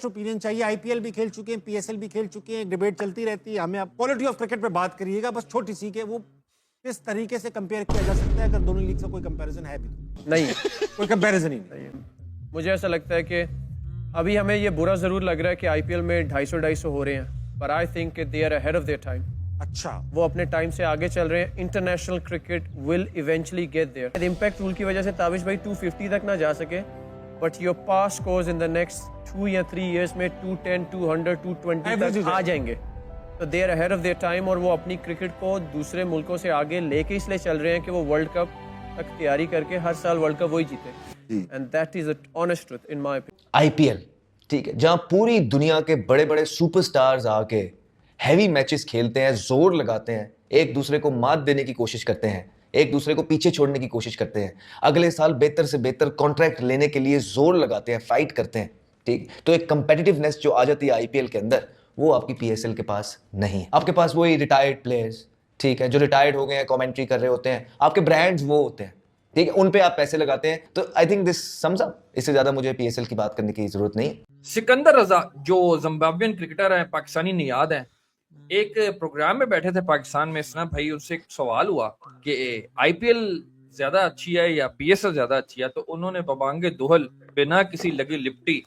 Opinion चाहिए। IPL भी खेल चुके हैं, पीएसएल भी खेल चुके हैं, डिबेट चलती रहती है। हमें आप क्वालिटी ऑफ क्रिकेट पे बात करिएगा, बस छोटी सी के वो किस तरीके से कंपेयर किया जा सकता है, अगर दोनों लीग से कोई कंपैरिजन है भी तो? नहीं कोई कंपैरिजन ही नहीं। मुझे ऐसा लगता है कि अभी हमें ये बुरा जरूर लग रहा है कि आईपीएल में 250 हो रहे हैं, पर I think they are ahead of their time. अच्छा, वो अपने टाइम से आगे चल रहे हैं। International cricket will eventually get there. Impact rule की वजह से ताबिश भाई 250 तक ना जा सके, but your pass scores in the next 2 या 3 इयर्स में 210, 200, 220 तक आ जाएंगे। तो they are ahead of their time, और वो अपनी क्रिकेट को दूसरे मुल्कों से आगे लेके इसलिए चल रहे हैं कि वो वर्ल्ड कप तक तैयारी करके हर साल वर्ल्ड कप वही जीते। And that is the honest truth in my opinion. IPL, ठीक है, जहां पूरी दुनिया के बड़े बड़े सुपरस्टार्स आके हैवी मैचेस खेलते हैं, जोर लगाते हैं, एक दूसरे को मात देने की कोशिश करते हैं, एक दूसरे को पीछे छोड़ने की कोशिश करते हैं, अगले साल बेहतर से बेहतर कॉन्ट्रैक्ट लेने के लिए जोर लगाते हैं, फाइट करते हैं, ठीक। तो एक कंपेटिटिवनेस जो आ जाती है आईपीएल के अंदर, वो आपकी पीएसएल के पास नहीं है। आपके पास वही रिटायर्ड प्लेयर्स, ठीक है, जो रिटायर्ड हो गए हैं, कमेंट्री कर रहे होते हैं, आपके ब्रांड्स वो होते हैं, ठीक है, उन पे आप पैसे लगाते हैं। तो I think this sums up. इससे ज्यादा मुझे पीएसएल की बात करने की जरूरत नहीं है। सिकंदर रजा जो जिम्बाब्वियन क्रिकेटर है, पाकिस्तानी नियाद है, एक प्रोग्राम में बैठे थे पाकिस्तान में। इसना भाई उनसे एक सवाल हुआ कि आईपीएल ज्यादा अच्छी है या पीएसएल ज्यादा अच्छी है, तो उन्होंने बबांगे दोहल बिना किसी लगी लिपटी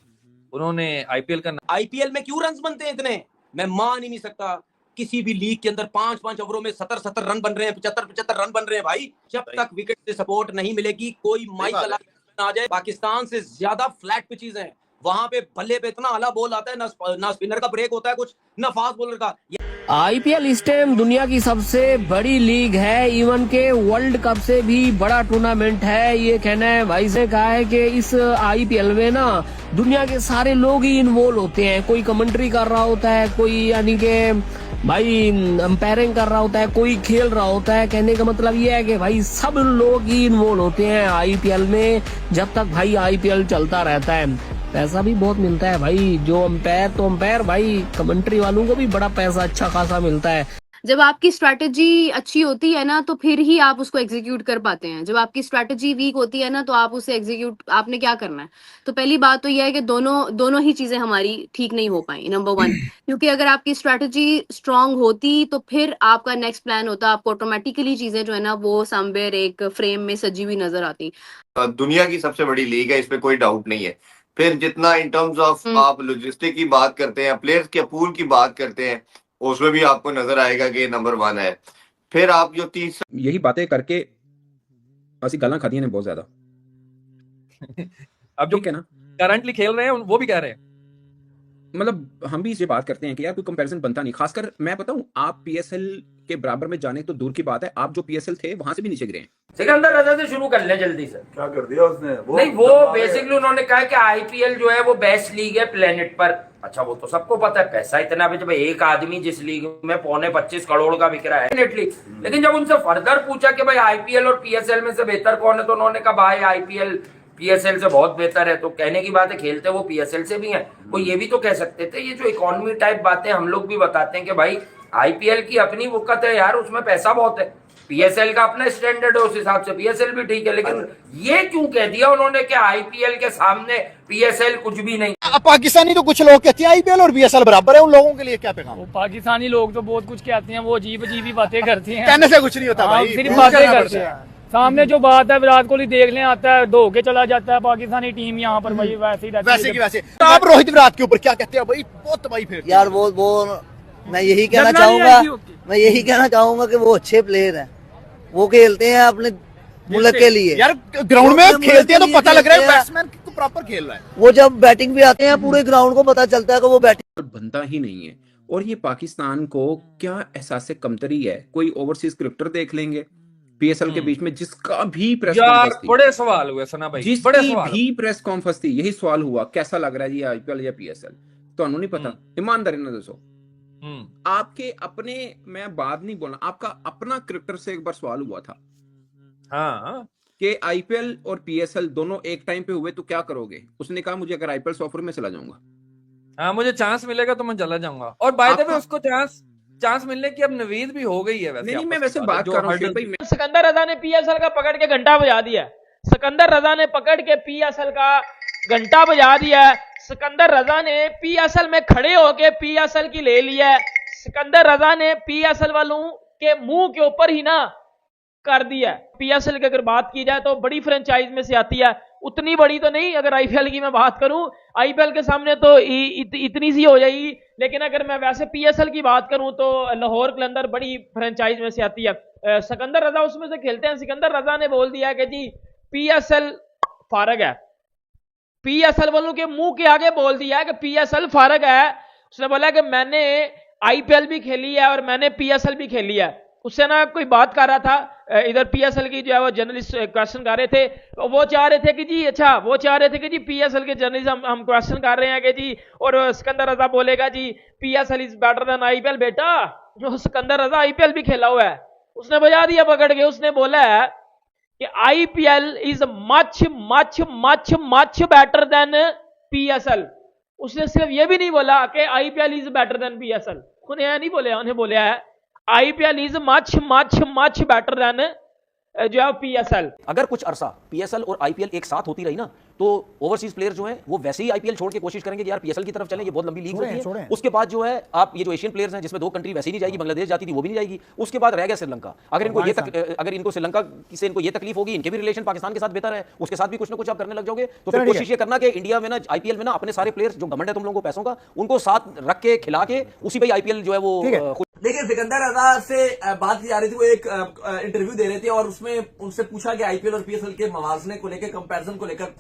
उन्होंने आईपीएल में क्यों रन बनते हैं इतने, मैं मान ही नहीं सकता। किसी भी लीग के अंदर 5-5 ओवरों में 70-70 रन बन रहे हैं, 75-75 रन बन रहे हैं भाई। जब तक विकेट से सपोर्ट नहीं मिलेगी, कोई माइक आ जाए। पाकिस्तान से ज्यादा फ्लैट पिचेस हैं, वहां पे बल्ले पे इतना आला बॉल आता है, ना स्पिनर का ब्रेक होता है कुछ, ना फास्ट बॉलर का। आईपीएल इस टाइम दुनिया की सबसे बड़ी लीग है, इवन के वर्ल्ड कप से भी बड़ा टूर्नामेंट है। ये कहना है भाई से कहा है कि इस आईपीएल में ना दुनिया के सारे लोग ही इन्वॉल्व होते हैं। कोई कमेंट्री कर रहा होता है, कोई यानी कि भाई अंपायरिंग कर रहा होता है, कोई खेल रहा होता है। कहने का मतलब ये है कि भाई सब लोग ही इन्वॉल्व होते हैं आईपीएल में। जब तक भाई आईपीएल चलता रहता है, पैसा भी बहुत मिलता है भाई। जो अंपायर तो अंपायर, भाई कमेंट्री वालों को भी बड़ा पैसा अच्छा खासा मिलता है। जब आपकी स्ट्रैटेजी अच्छी होती है ना, तो फिर ही आप उसको एग्जीक्यूट कर पाते हैं। जब आपकी स्ट्रैटेजी वीक होती है ना, तो आप उसे एग्जीक्यूट, आपने क्या करना है। तो पहली बात तो यह है कि दोनों ही चीजें हमारी ठीक नहीं हो पाई, नंबर 1। क्योंकि अगर आपकी स्ट्रैटेजी स्ट्रांग होती तो फिर आपका नेक्स्ट प्लान होता, आपको ऑटोमेटिकली चीजें जो है ना वो समवेयर एक फ्रेम में सजी हुई नजर आती। दुनिया की सबसे बड़ी लीग है, इस पे कोई डाउट नहीं है। फिर जितना इन टर्म्स ऑफ आप लॉजिस्टिक की बात करते हैं, प्लेयर्स के पूल की बात करते हैं, उसमें भी आपको नजर आएगा कि नंबर 1 है। फिर आप जो यही बातें करके असि गालां खादी ने बहुत ज्यादा। अब जो ठीक है ना, करंटली खेल रहे हैं वो भी कह रहे हैं, मतलब हम भी इसे बात करते हैं कि यार कोई कंपैरिजन बनता नहीं। खासकर मैं बताऊं, आप पीएसएल के बराबर में जाने तो दूर की बात है, आप जो पीएसएल थे वहां से भी नीचे गिरे हैं। सिकंदर रजा से शुरू कर लें जल्दी से। क्या कर दिया उसने? नहीं, वो बेसिकली उन्होंने कहा कि आईपीएल जो है वो बेस्ट लीग है प्लेनेट पर। अच्छा, वो तो सबको पता है, पैसा इतना भी, जब एक आदमी जिस लीग में 25 करोड़ का बिक रहा है डेफिनेटली। लेकिन जब उनसे फर्दर पूछा कि भाई आईपीएल और पीएसएल में से बेहतर कौन है, तो उन्होंने कहा भाई आईपीएल पीएसएल से बहुत बेहतर है। तो कहने की बात है, खेलते वो पीएसएल से भी हैं। वो ये भी तो कह सकते थे, ये जो इकोनॉमी टाइप बातें हम लोग भी बताते हैं कि भाई आईपीएल की अपनी वक़्त है यार, उसमें पैसा बहुत है। पीएसएल का अपना स्टैंडर्ड है, उस हिसाब से पीएसएल भी ठीक है। लेकिन ये क्यों कह दिया उन्होंने कि आईपीएल के सामने पीएसएल कुछ भी नहीं। पाकिस्तानी तो कुछ लोग कहते हैं आईपीएल और पीएसएल बराबर है, उन लोगों के लिए क्या पैगाम? पाकिस्तानी लोग तो बहुत कुछ कहते हैं, वो अजीब अजीब ही बातें करते हैं। कहने से कुछ नहीं होता भाई, सिर्फ बातें करते हैं। सामने जो बात है, विराट कोहली देखने आता है, धो के चला जाता है पाकिस्तानी टीम यहाँ पर, भाई वैसे ही रहती है। वैसे की वैसे। आप रोहित विराट के ऊपर क्या कहते हैं भाई? बहुत तबाही फिर यार वो मैं यही कहना चाहूंगा कि वो अच्छे प्लेयर हैं, वो खेलते हैं अपने मुल्क के लिए। यार ग्राउंड में खेलते हैं तो पता लग रहा है बैट्समैन तो प्रॉपर खेल रहा है। वो जब बैटिंग भी आते हैं, पूरे ग्राउंड को पता चलता है कि वो बैटिंग बनता ही नहीं है। और ये पाकिस्तान को क्या एहसास कमतरी है? कोई ओवरसीज क्रिकेटर देख लेंगे पीएसएल के बीच में, जिसका भी प्रेस कॉन्फ्रेंस थी, बड़े सवाल हुए सना भाई, जिसकी भी प्रेस कॉन्फ्रेंस थी, यही सवाल हुआ कैसा लग रहा है जी आईपीएल या पीएसएल। तो नहीं पता, ईमानदारी ना दसो। आपके अपने, मैं बात नहीं बोलना, आपका अपना क्रिकेटर से एक बार सवाल हुआ था हाँ कि आईपीएल और पीएसएल दोनों एक टाइम पे हुए तो क्या करोगे? उसने कहा मुझे अगर आईपीएल से ऑफर में चला जाऊंगा, हाँ मुझे चांस मिलेगा तो मैं चला जाऊंगा। और बाय द वे उसको चांस मिलने की अब नवीद भी हो गई है। वैसे नहीं, मैं वैसे बात कर रहा हूं। सिकंदर रजा ने पीएसएल का पकड़ के घंटा बजा दिया। सिकंदर रजा ने पकड़ के पीएसएल का घंटा बजा दिया है। सिकंदर रजा ने पीएसएल में खड़े होके पीएसएल की ले लिया है। सिकंदर रजा ने पीएसएल वालों के मुंह के ऊपर ही ना कर दिया। पीएसएल की अगर बात की जाए तो बड़ी फ्रेंचाइज में से आती है, उतनी बड़ी तो नहीं। अगर आईपीएल की मैं बात करूं, आईपीएल के सामने तो इतनी सी हो जाएगी, लेकिन अगर मैं वैसे पीएसएल की बात करूं तो लाहौर कलंदर बड़ी फ्रेंचाइज में से आती है। सिकंदर रजा उसमें से खेलते हैं। सिकंदर रजा ने बोल दिया कि जी पीएसएल फारग है। पीएसएल वालों के मुंह के आगे बोल दिया है कि पीएसएल फारग है। उसने बोला कि मैंने आईपीएल भी खेली है और मैंने पीएसएल भी खेली है। उससे ना कोई बात कर रहा था, इधर पीएसएल की जो है वो जर्नलिस्ट क्वेश्चन कर रहे थे, तो वो चाह रहे थे कि जी अच्छा, वो चाह रहे थे कि जी पीएसएल के जर्नलिस्ट हम क्वेश्चन कर रहे हैं कि जी, और सिकंदर रजा बोलेगा जी PSL is better than IPL. बेटा, जो सिकंदर रजा आईपीएल भी खेला हुआ है, उसने बजा दिया पकड़ के। उसने बोला है कि IPL is much much much much better than PSL. उसने सिर्फ ये भी नहीं बोला कि IPL is better then PSL, उन्हें यह नहीं बोले, उन्हें बोला है IPL is much much much better than जो है पीएसएल। अगर कुछ अरसा पीएसएल और आईपीएल एक साथ होती रही ना, तो ओवरसीज प्लेयर जो हैं वो वैसे ही आईपीएल छोड़ के कोशिश करेंगे कि यार पीएसएल की तरफ चलें, ये बहुत लंबी लीग होती है। उसके बाद जो है आप ये जो एशियन प्लेयर्स हैं, जिसमें 2 कंट्री वैसे ही नहीं जाएगी, बांग्लादेश जाती थी वो भी नहीं जाएगी। उसके बाद रह गया श्रीलंका। अगर इनको श्रीलंका से इनको ये तकलीफ होगी, इनके भी रिलेशन पाकिस्तान के साथ बेहतर है, उसके साथ भी कुछ ना कुछ आप करने लग जाओगे, तो फिर कोशिश ये करना कि इंडिया में ना आईपीएल में ना अपने सारे प्लेयर्स जो घमंड है तुम लोगों को पैसों का, उनको साथ रख के खिला के उसी पे आईपीएल जो है वो। देखिए, सिकंदर रजा से बात की जा रही थी, वो एक इंटरव्यू दे रहे थे और उसमें उनसे पूछा कि आईपीएल और पीएसएल के मवाजने को लेकर, कंपैरिजन को लेकर,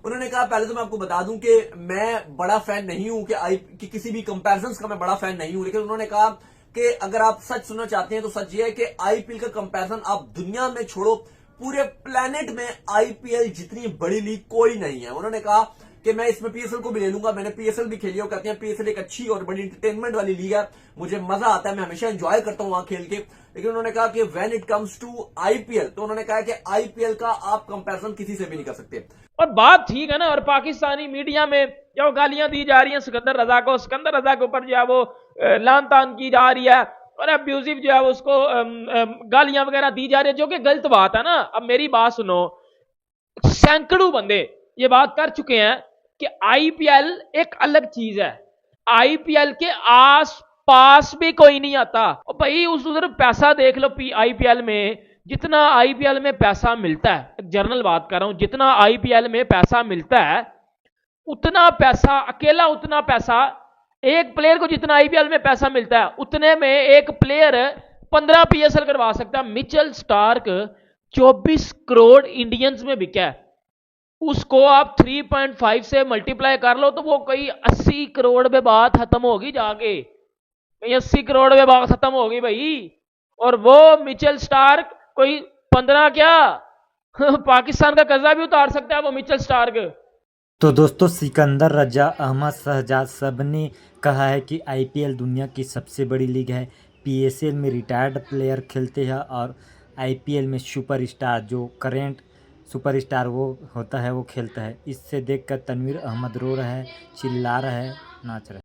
उन्होंने कहा पहले तो मैं आपको बता दूं कि मैं बड़ा फैन नहीं हूं कि किसी भी कंपैरिजन का मैं बड़ा फैन नहीं हूं, लेकिन उन्होंने कहा कि अगर आप सच सुनना चाहते हैं तो सच ये है कि आईपीएल का कंपैरिजन आप दुनिया में छोड़ो, पूरे प्लेनेट में आईपीएल जितनी बड़ी लीग कोई नहीं है। उन्होंने कहा कि मैं इसमें पीएसएल को भी ले लूंगा, मैंने पीएसएल भी खेली और कहते हैं पीएसएल एक अच्छी और बड़ी एंटरटेनमेंट वाली लीग है, मुझे मजा आता है, मैं हमेशा एंजॉय करता हूं वहां खेल के। लेकिन उन्होंने कहा कि when it comes to IPL, तो उन्होंने कहा कि आईपीएल का आप कंपैरिजन किसी से भी नहीं कर सकते। और बात ठीक है ना। और पाकिस्तानी मीडिया में जो गालियां दी जा रही हैं सिकंदर रजा को, सिकंदर रजा के ऊपर जो है वो लान तान की जा रही है और अब्यूजिव जो है उसको गालियां वगैरह दी जा रही है, जो कि गलत बात है ना। अब मेरी बात सुनो, सैकड़ों बंदे ये बात कर चुके हैं कि आईपीएल एक अलग चीज है, आईपीएल के आस पास भी कोई नहीं आता। और भाई उस उधर पैसा देख लो, आईपीएल में जितना आईपीएल में पैसा मिलता है, जनरल बात कर रहा हूं, जितना आईपीएल में पैसा मिलता है उतना पैसा, अकेला उतना पैसा, एक प्लेयर को जितना आईपीएल में पैसा मिलता है उतने में एक प्लेयर 15 पीएसएल करवा सकता है। मिचेल स्टार्क 24 करोड़ इंडियंस में बिका है, उसको आप 3.5 से मल्टीप्लाई कर लो तो वो कई 80 करोड़ में बात खत्म होगी, जाके कहीं 80 करोड़ में बात खत्म होगी भाई। और वो मिचेल स्टार्क कोई 15 क्या पाकिस्तान का कर्जा भी उतार सकता है वो मिचेल स्टार्क। तो दोस्तों, सिकंदर रजा, अहमद शहजाद सब ने कहा है कि आईपीएल दुनिया की सबसे बड़ी लीग है। पीएसएल में रिटायर्ड प्लेयर खेलते हैं और आईपीएल में सुपरस्टार, जो करेंट सुपरस्टार वो होता है, वो खेलता है। इससे देखकर तनवीर अहमद रो रहा है, चिल्ला रहा है, नाच रहा है।